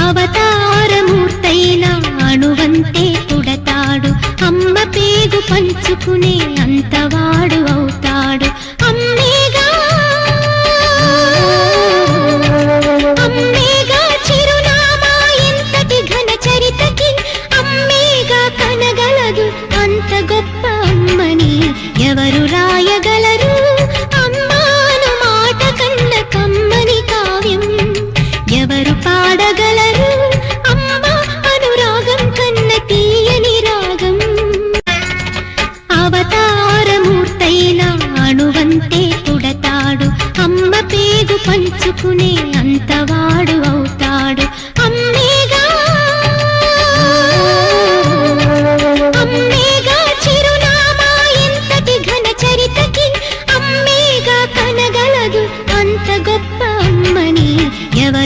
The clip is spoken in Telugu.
అవతారమూర్తైన అణువంతే పుడతాడు, అమ్మ పేగు పంచుకునే అంతవాడు అవుతాడు. అమ్మేగా అమ్మేగా చిరునామా ఎంతటి ఘన చరితకి, అమ్మేగా కనగలదు అంత గొప్ప అమ్మని ఎవరు రాయగలరు. అమ్మాను మాట కన్న కమ్మని కావ్యం ఎవరు పాడగలరు. అమ్మ అనురాగం కన్న తీయని రాగం. అవతారమూర్తైన అణువంతే పుడతాడు, అమ్మ పేగు పంచుకునే అంతవాడు